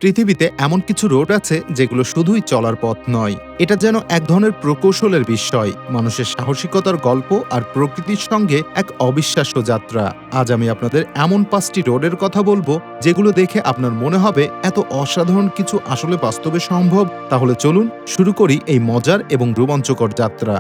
পৃথিবীতে এমন কিছু রোড আছে যেগুলো শুধুই চলার পথ নয়, এটা যেন এক ধরনের প্রকৌশলের বিষয়, মানুষের সাহসিকতার গল্প আর প্রকৃতির সঙ্গে এক অবিশ্বাস্য যাত্রা। আজ আমি আপনাদের এমন 5টি রোডের কথা বলবো যেগুলো দেখে আপনার মনে হবে এত অসাধারণ কিছু আসলে বাস্তবে সম্ভব। তাহলে চলুন শুরু করি এই মজার এবং রোমাঞ্চকর যাত্রা।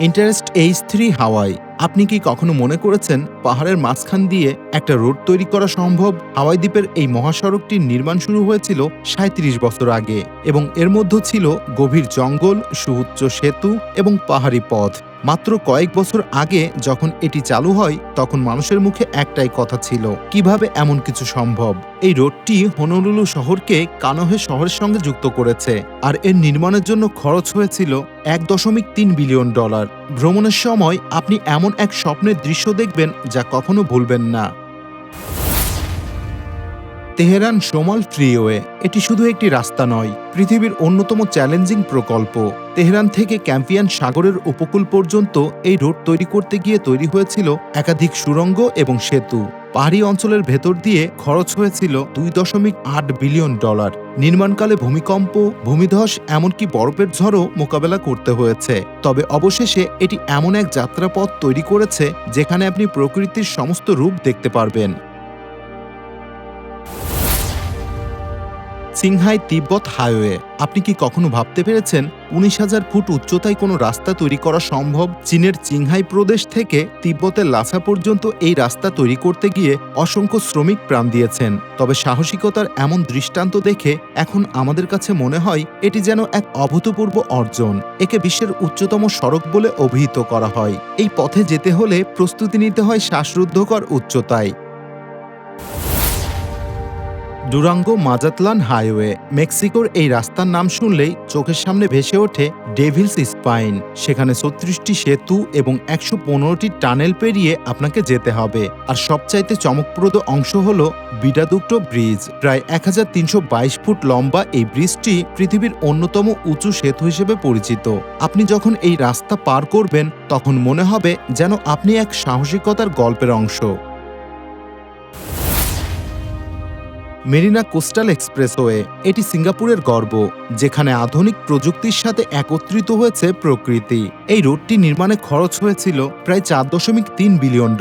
ইন্টারেস্ট H3 হাওয়াই। আপনি কি কখনো মনে করেছেন পাহাড়ের মাঝখান দিয়ে একটা রোড তৈরি করা সম্ভব? হাওয়াই দ্বীপের এই মহাসড়কটির নির্মাণ শুরু হয়েছিল 37 বছর আগে এবং এর মধ্যে ছিল গভীর জঙ্গল, সুউচ্চ সেতু এবং পাহাড়ি পথ। মাত্র কয়েক বছর আগে যখন এটি চালু হয় তখন মানুষের মুখে একটাই কথা ছিল, কিভাবে এমন কিছু সম্ভব। এই রোডটি হনলুলু শহরকে কানোহে শহরের সঙ্গে যুক্ত করেছে আর এর নির্মাণের জন্য খরচ হয়েছিল $1.3 বিলিয়ন। ভ্রমণের সময় আপনি এমন এক স্বপ্নের দৃশ্য দেখবেন যা কখনো ভুলবেন না। তেহরান সোমাল ফ্রিওয়ে। এটি শুধু একটি রাস্তা নয়, পৃথিবীর অন্যতম চ্যালেঞ্জিং প্রকল্প। তেহরান থেকে ক্যাম্পিয়ান সাগরের উপকূল পর্যন্ত এই রোড তৈরি করতে গিয়ে তৈরি হয়েছিল একাধিক সুড়ঙ্গ এবং সেতু। পাহাড়ি অঞ্চলের ভেতর দিয়ে খরচ হয়েছিল $2.8 বিলিয়ন। নির্মাণকালে ভূমিকম্প, ভূমিধস, এমনকি বরফের ঝড়ও মোকাবেলা করতে হয়েছে। তবে অবশেষে এটি এমন এক যাত্রাপথ তৈরি করেছে যেখানে আপনি প্রকৃতির সমস্ত রূপ দেখতে পারবেন। সিংহাই তিব্বত হাইওয়ে। আপনি কি কখনো ভাবতে পেরেছেন 19,000 ফুট উচ্চতায় কোনো রাস্তা তৈরি করা সম্ভব? চীনের চিংহাই প্রদেশ থেকে তিব্বতের লাসা পর্যন্ত এই রাস্তা তৈরি করতে গিয়ে অসংখ্য শ্রমিক প্রাণ দিয়েছেন। তবে সাহসিকতার এমন দৃষ্টান্ত দেখে এখন আমাদের কাছে মনে হয় এটি যেন এক অভূতপূর্ব অর্জন। একে বিশ্বের উচ্চতম সড়ক বলে অভিহিত করা হয়। এই পথে যেতে হলে প্রস্তুতি নিতে হয় শ্বাসরুদ্ধকর উচ্চতায়। ডুরাঙ্গো মাজাতলান হাইওয়ে। মেক্সিকোর এই রাস্তার নাম শুনলেই চোখের সামনে ভেসে ওঠে ডেভিলস স্পাইন। সেখানে 36টি সেতু এবং 115টি টানেল পেরিয়ে আপনাকে যেতে হবে। আর সবচাইতে চমকপ্রদ অংশ হল বিডাদুক্টো ব্রিজ। প্রায় 1322 ফুট লম্বা এই ব্রিজটি পৃথিবীর অন্যতম উঁচু সেতু হিসেবে পরিচিত। আপনি যখন এই রাস্তা পার করবেন তখন মনে হবে যেন আপনি এক সাহসিকতার গল্পের অংশ। Marina coastal expressway. এটি সিঙ্গাপুরের গর্ব, যেখানে আধুনিক প্রযুক্তির সাথে একত্রিত হয়েছে প্রকৃতি। এই রোডটি নির্মাণে খরচ হয়েছিল প্রায় $4.3 বিলিয়ন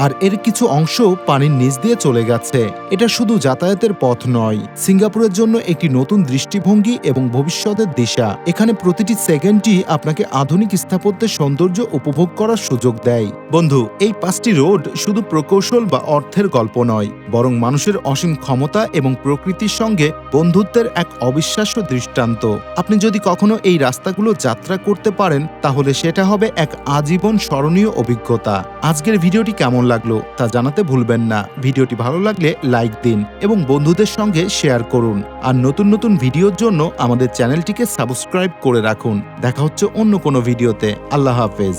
আর এর কিছু অংশ পানির নিচ দিয়ে চলে গেছে। এটা শুধু যাতায়াতের পথ নয়, সিঙ্গাপুরের জন্য একটি নতুন দৃষ্টিভঙ্গি এবং ভবিষ্যতের দিশা। এখানে প্রতিটি সেকেন্ডই আপনাকে আধুনিক স্থাপত্যের সৌন্দর্য উপভোগ করার সুযোগ দেয়। বন্ধু, এই 5টি রোড শুধু প্রকৌশল বা অর্থের গল্প নয়, বরং মানুষের অসীম ক্ষমতা এবং প্রকৃতির সঙ্গে বন্ধুত্বের এক অবিশ্বাস্য দৃষ্টান্ত। আপনি যদি কখনো এই রাস্তাগুলো যাত্রা করতে পারেন তাহলে সেটা হবে এক আজীবন স্মরণীয় অভিজ্ঞতা। আজকের ভিডিওটি কেমন লাগলো তা জানাতে ভুলবেন না। ভিডিওটি ভালো লাগলে লাইক দিন এবং বন্ধুদের সঙ্গে শেয়ার করুন। আর নতুন নতুন ভিডিওর জন্য আমাদের চ্যানেলটিকে সাবস্ক্রাইব করে রাখুন। দেখা হচ্ছে অন্য কোনো ভিডিওতে। আল্লাহ হাফেজ।